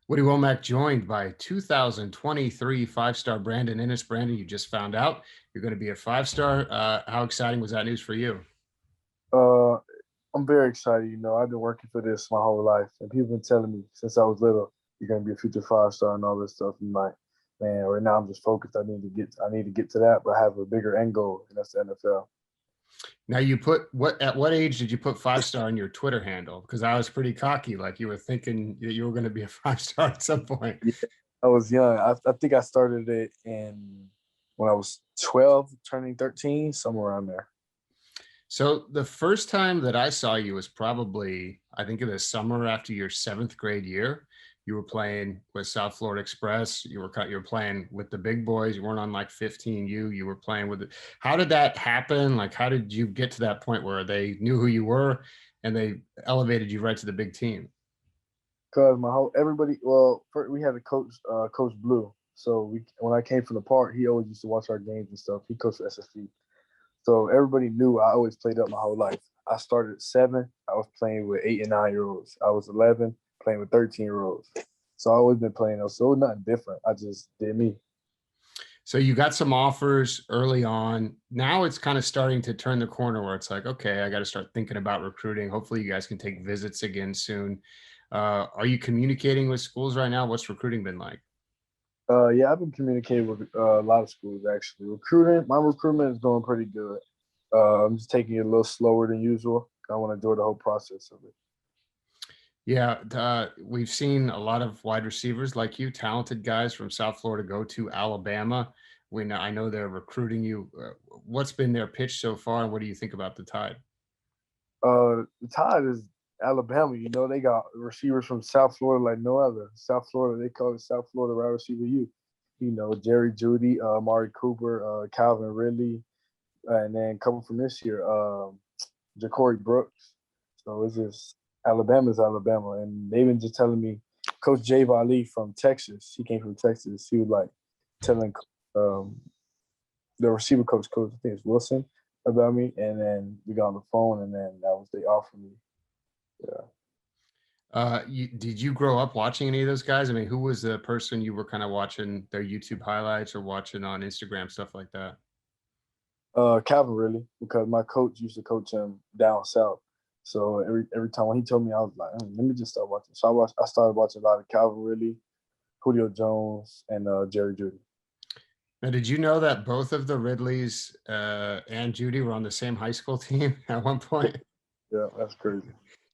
Woody Wommack joined by 2023 five-star Brandon Inniss. Brandon, you just found out you're going to be a five-star. How exciting was that news for you? Uh, I'm very excited. I've been working for this my whole life, and people been telling me since I was little, you're gonna be a future five star and all this stuff. I'm like, man, right now I'm just focused. I need to get to that, but I have a bigger end goal, and that's the NFL. Now you put at what age did you put five-star in your Twitter handle? Because I was pretty cocky, like you were thinking that you were going to be a five-star at some point. Yeah, I was young. I think I started it in when I was 12, turning 13, somewhere around there. So the first time that I saw you was probably, I think, in the summer after your seventh grade year. You were playing with South Florida Express. You were playing with the big boys. You weren't on like 15U. You were playing with it. How did that happen? Like, how did you get to that point where they knew who you were and they elevated you right to the big team? Cause my whole everybody, well, we had a coach, Coach Blue. So when I came from the park, he always used to watch our games and stuff. He coached for SSC. So everybody knew I always played up my whole life. I started at 7. I was playing with 8 and 9 year olds. I was 11 playing with 13 year olds. So I always been playing those. So it was nothing different. I just did me. So you got some offers early on. Now it's kind of starting to turn the corner where it's like, okay, I got to start thinking about recruiting. Hopefully, you guys can take visits again soon. Are you communicating with schools right now? What's recruiting been like? Yeah, I've been communicating with a lot of schools actually. My recruitment is going pretty good. I'm just taking it a little slower than usual. I want to enjoy the whole process of it. Yeah, we've seen a lot of wide receivers like you, talented guys from South Florida, go to Alabama. I know they're recruiting you. What's been their pitch so far, and what do you think about the Tide? The Tide is Alabama. They got receivers from South Florida like no other. South Florida, they call it South Florida wide receiver U. Jerry Judy, Amari Cooper, Calvin Ridley, and then coming from this year, Ja'Cory Brooks. So it's just Alabama's Alabama, and they've been just telling me. Coach Jay Ali from Texas, he came from Texas. He was like telling um, the receiver coach, I think it's Wilson, about me, and then we got on the phone, and then that was they offered me. Yeah. Did you grow up watching any of those guys? I mean, who was the person you were kind of watching their YouTube highlights or watching on Instagram, stuff like that? Calvin really, because my coach used to coach him down south. So every time when he told me, I was like, let me just start watching. So I started watching a lot of Calvin Ridley, Julio Jones, and Jerry Judy. Now, did you know that both of the Ridleys and Judy were on the same high school team at one point? Yeah, that's crazy.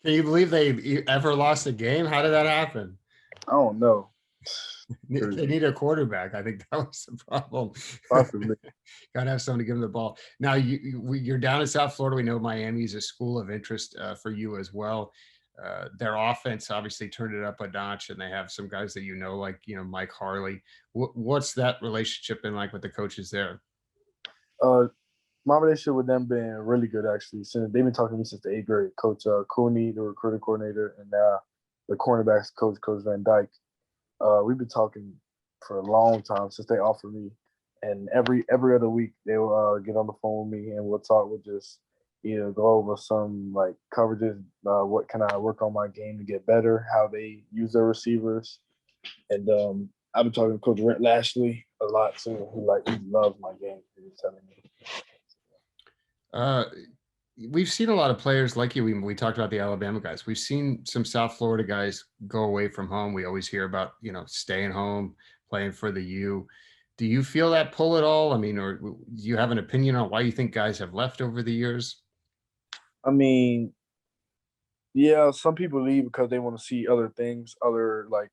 Can you believe they ever lost a game? How did that happen? I don't know. They Crazy. need a quarterback. I think that was the problem. Possibly. Got to have someone to give them the ball. Now you're down in South Florida. We know Miami is a school of interest for you as well. Their offense obviously turned it up a notch, and they have some guys that like Mike Harley. What's that relationship been like with the coaches there? Uh, my relationship with them been really good actually. Since they've been talking to me since the 8th grade. Coach Cooney, the recruiting coordinator, and now the cornerbacks coach, Coach Van Dyke. We've been talking for a long time since they offered me, and every other week they will get on the phone with me and we'll talk. We'll just go over some like coverages. What can I work on my game to get better? How they use their receivers, and I've been talking to Coach Rent Lashley a lot too. He loves my game. He's telling me. Uh, we've seen a lot of players like you. We talked about the Alabama guys. We've seen some South Florida guys go away from home. We always hear about, staying home, playing for the U. Do you feel that pull at all? I mean, or do you have an opinion on why you think guys have left over the years? I mean, yeah, some people leave because they want to see other things, other like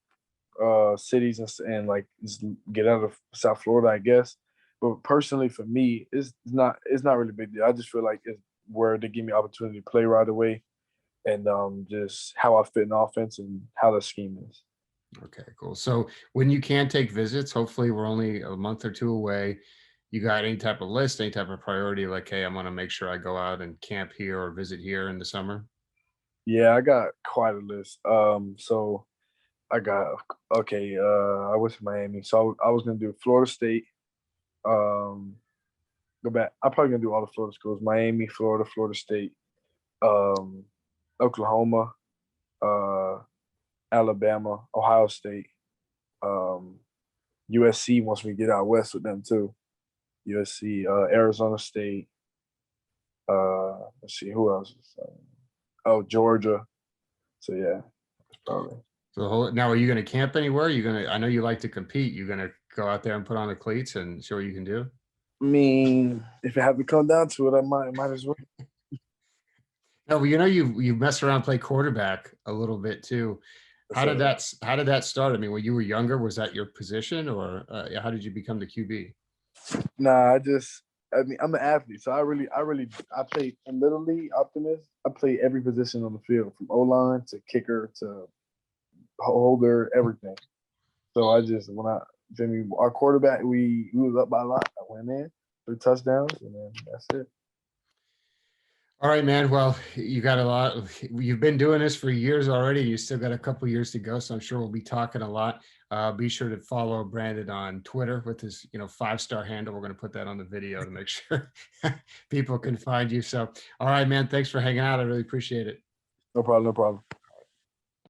cities and like just get out of South Florida, I guess. But personally, for me, it's not really a big deal. I just feel like it's where they give me opportunity to play right away, and just how I fit in offense and how the scheme is. Okay, cool. So when you can take visits, hopefully we're only a month or two away. You got any type of list, any type of priority, like, hey, I'm going to make sure I go out and camp here or visit here in the summer? Yeah, I got quite a list. So I got okay. I went to Miami, so I was gonna do Florida State. Um, Go back. I'm probably gonna do all the Florida schools: Miami, Florida, Florida State, um, Oklahoma, uh, Alabama, Ohio State, USC once we get out west with them too. USC, Arizona State. Let's see who else. Oh, Georgia. So yeah, probably. So the whole, now, are you going to camp anywhere? Are you going to, I know you like to compete. You're going to go out there and put on the cleats and show what you can do? I mean, if it have to come down to it, I might as well. No, but you know, you mess around, play quarterback a little bit too. So, How did that start? I mean, when you were younger, was that your position, or how did you become the QB? nah, I mean, I'm an athlete, so I play in Little League Optimist. I play every position on the field, from O line to kicker to holder, everything. So I mean, our quarterback, we was up by a lot. I went in, 3 touchdowns, and then that's it. All right, man. Well, you got a lot. You've been doing this for years already. You still got a couple years to go, so I'm sure we'll be talking a lot. Be sure to follow Brandon on Twitter with his, 5-star handle. We're going to put that on the video to make sure people can find you. So, all right, man. Thanks for hanging out. I really appreciate it. No problem, no problem.